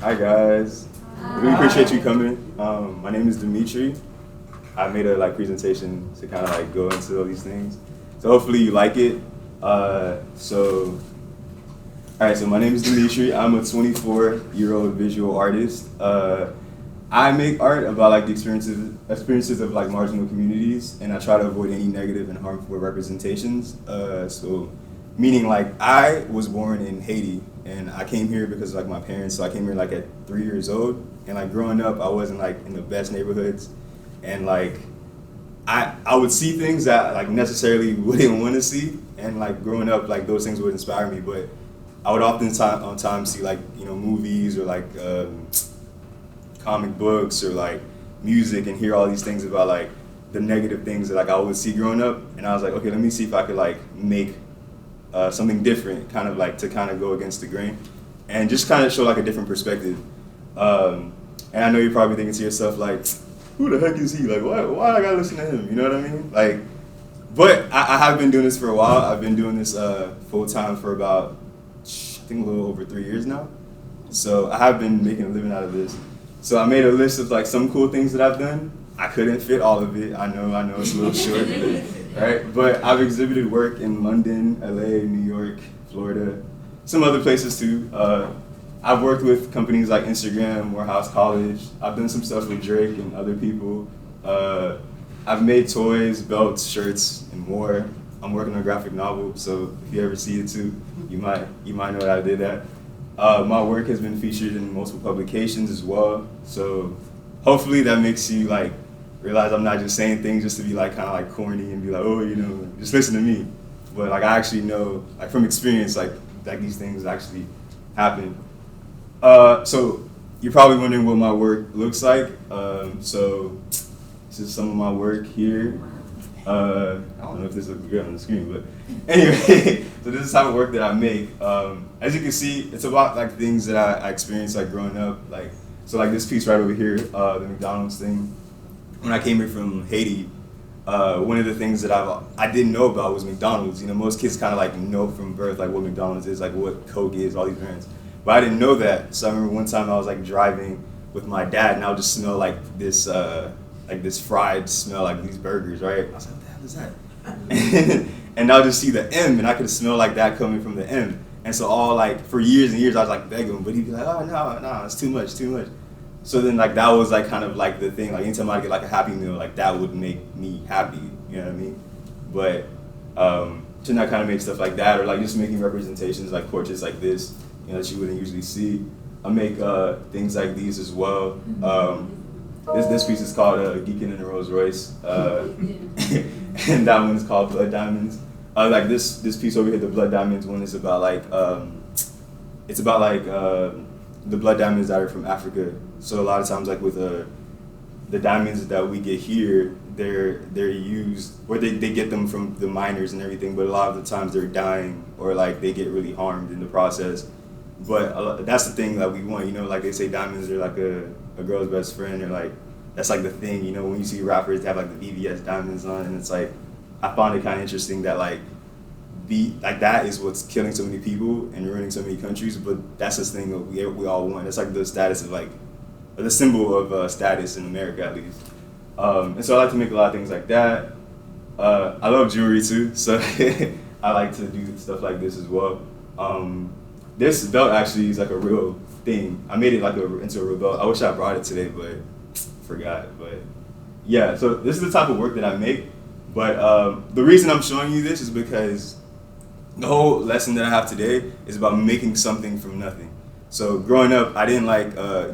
Hi guys, really appreciate you coming. My name is Dimithry. I made a presentation to kind of go into all these things. So hopefully you like it. All right. So my name is Dimithry. I'm a 24-year-old visual artist. I make art about the experiences of marginal communities, and I try to avoid any negative and harmful representations. Meaning I was born in Haiti, and I came here because of my parents. So I came here at 3 years old, and growing up, I wasn't in the best neighborhoods, and I would see things that necessarily wouldn't want to see, and growing up those things would inspire me, but I would oftentimes see movies or comic books or music and hear all these things about the negative things that I would see growing up, and I was like, okay, let me see if I could make something different, kind of to kind of go against the grain, and just kind of show a different perspective. And I know you're probably thinking to yourself who the heck is he? Why I gotta listen to him? You know what I mean? But I have been doing this for a while. I've been doing this full time for about, I think, a little over 3 years now. So I have been making a living out of this. So I made a list of some cool things that I've done. I couldn't fit all of it. I know it's a little short, right? But I've exhibited work in London, LA, New York, Florida, some other places too. I've worked with companies like Instagram, Morehouse College. I've done some stuff with Drake and other people. I've made toys, belts, shirts, and more. I'm working on a graphic novel, so if you ever see it too, you might know that I did that. My work has been featured in multiple publications as well. So hopefully that makes you realize I'm not just saying things just to be kind of corny and be oh, just listen to me. But I actually know from experience these things actually happen. So you're probably wondering what my work looks like. So this is some of my work here. I don't know if this looks good on the screen, but anyway, so this is the type of work that I make. As you can see, it's about things that I experienced growing up. So this piece right over here, the McDonald's thing. When I came here from Haiti, one of the things that I didn't know about was McDonald's. Most kids kind of know from birth what McDonald's is, what Coke is, all these brands. But I didn't know that. So I remember one time I was driving with my dad, and I would just smell this this fried smell, these burgers, right? I was like, what the hell is that? And I'll just see the M, and I could smell that coming from the M. And so all for years and years I was begging him, but he'd be oh no, it's too much. So then that was kind of the thing. Anytime I get a Happy Meal, that would make me happy. You know what I mean? But to not kind of make stuff like that, or just making representations portraits like this, that you wouldn't usually see. I make things like these as well. This piece is called Geekin' in a Rolls Royce, and that one is called Blood Diamonds. This piece over here, the Blood Diamonds one, is about the blood diamonds that are from Africa. So a lot of times with the diamonds that we get here, they're used, or they get them from the miners and everything, but a lot of the times they're dying, or they get really harmed in the process. But that's the thing that we want, they say diamonds are a girl's best friend, or that's the thing, when you see rappers, they have the VVS diamonds on, and it's I found it kind of interesting that that is what's killing so many people and ruining so many countries, but that's this thing that we all want. It's the status of the symbol of status in America, at least. And so I like to make a lot of things like that. I love jewelry too, so I like to do stuff like this as well. This belt actually is a real thing. I made it into a real belt. I wish I brought it today, but forgot. But yeah, so this is the type of work that I make. But the reason I'm showing you this is because the whole lesson that I have today is about making something from nothing. So growing up, I didn't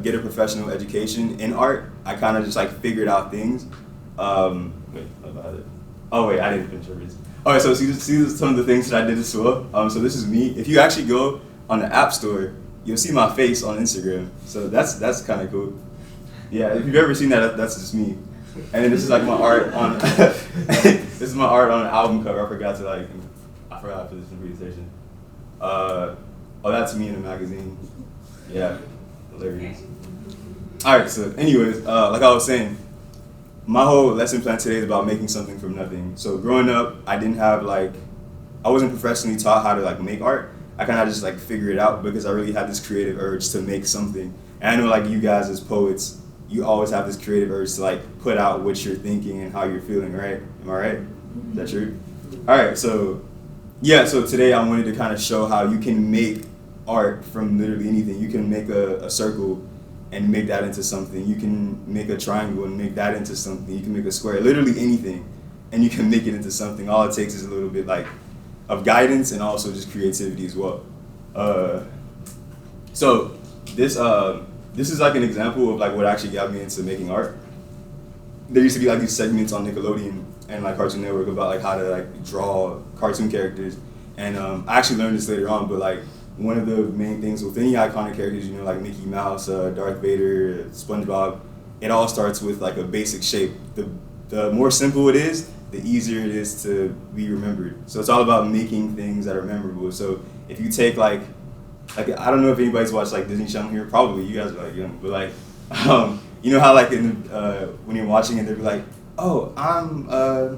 get a professional education in art. I kind of just figured out things. Wait, what about it? Oh wait, I didn't finish everything. All right, so see some of the things that I did as well. So this is me. If you actually go on the App Store, you'll see my face on Instagram. So that's kind of cool. Yeah, if you've ever seen that, that's just me. And then this is my art on this is my art on an album cover. I forgot to put this in the presentation. Oh, that's me in a magazine. Yeah, hilarious. All right, so anyways, like I was saying, my whole lesson plan today is about making something from nothing. So growing up, I didn't have I wasn't professionally taught how to make art. I kind of just figured it out because I really had this creative urge to make something. And I know like you guys as poets, you always have this creative urge to like put out what you're thinking and how you're feeling, right? Am I right? Is that true? All right, so yeah, so today I wanted to kind of show how you can make art from literally anything. You can make a circle and make that into something. You can make a triangle and make that into something. You can make a square, literally anything, and you can make it into something. All it takes is a little bit like of guidance and also just creativity as well. So this is like an example of like what actually got me into making art. There used to be like these segments on Nickelodeon and like Cartoon Network about like how to like draw cartoon characters, and I actually learned this later on. But like one of the main things with any iconic characters, you know, like Mickey Mouse, Darth Vader, SpongeBob, it all starts with like a basic shape. The more simple it is, the easier it is to be remembered. So it's all about making things that are memorable. So if you take like I don't know if anybody's watched like Disney Channel here, probably you guys are like young, but like you know how like in when you're watching it, they'll be like, oh, I'm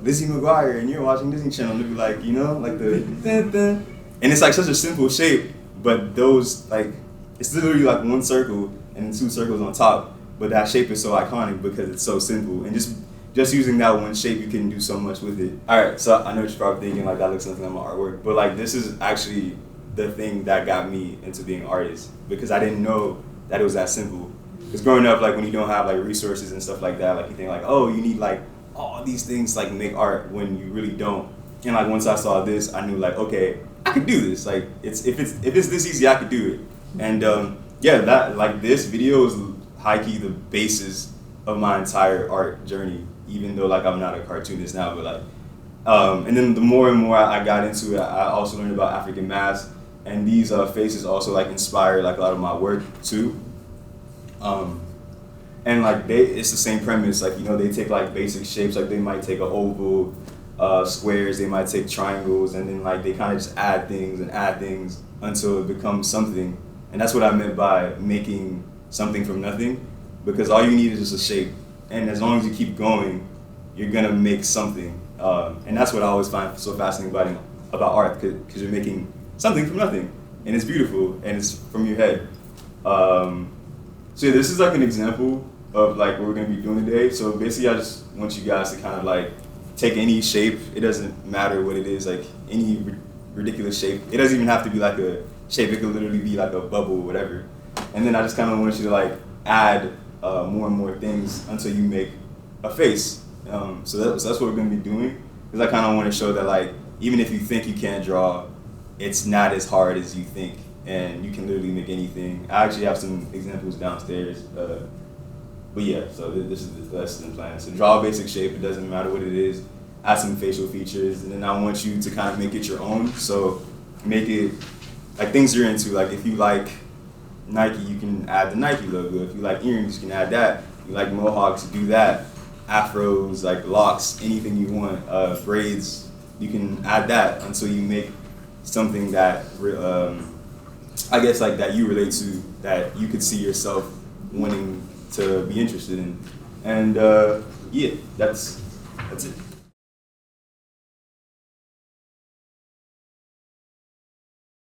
Lizzie McGuire and you're watching Disney Channel, and they'll be like, you know, like the dun, dun. And it's like such a simple shape, but those like it's literally like one circle and then two circles on top, but that shape is so iconic because it's so simple, and just using that one shape, you can do so much with it. All right, so I know what you're probably thinking, like that looks something like my artwork, but like this is actually the thing that got me into being an artist, because I didn't know that it was that simple. Because growing up, like when you don't have like resources and stuff like that, like you think like, oh, you need like all these things to like make art when you really don't. And like once I saw this, I knew like, okay, I could do this. Like if it's this easy, I could do it. And yeah, that like this video is high key the basis of my entire art journey. Even though like I'm not a cartoonist now, but like, and then the more and more I got into it, I also learned about African masks, and these faces also like inspire like a lot of my work too. And like it's the same premise. Like, you know, they take like basic shapes. Like they might take an oval, squares. They might take triangles, and then like they kind of just add things until it becomes something. And that's what I meant by making something from nothing, because all you need is just a shape. And as long as you keep going, you're gonna make something. And that's what I always find so fascinating about art, because you're making something from nothing, and it's beautiful, and it's from your head. So yeah, this is like an example of like what we're gonna be doing today. So basically, I just want you guys to kind of like take any shape. It doesn't matter what it is, like any ridiculous shape. It doesn't even have to be like a shape. It could literally be like a bubble or whatever. And then I just kind of want you to like add more and more things until you make a face. So that's what we're gonna be doing. Because I kind of want to show that like even if you think you can't draw, it's not as hard as you think, and you can literally make anything. I actually have some examples downstairs. But yeah, so this is the lesson plan. So draw a basic shape. It doesn't matter what it is. Add some facial features, and then I want you to kind of make it your own. So make it like things you're into. Like if you like Nike, you can add the Nike logo. If you like earrings, you can add that. If you like mohawks, do that. Afros, like locks, anything you want. Braids, you can add that until you make something that I guess like that you relate to, that you could see yourself wanting to be interested in. And yeah, that's it.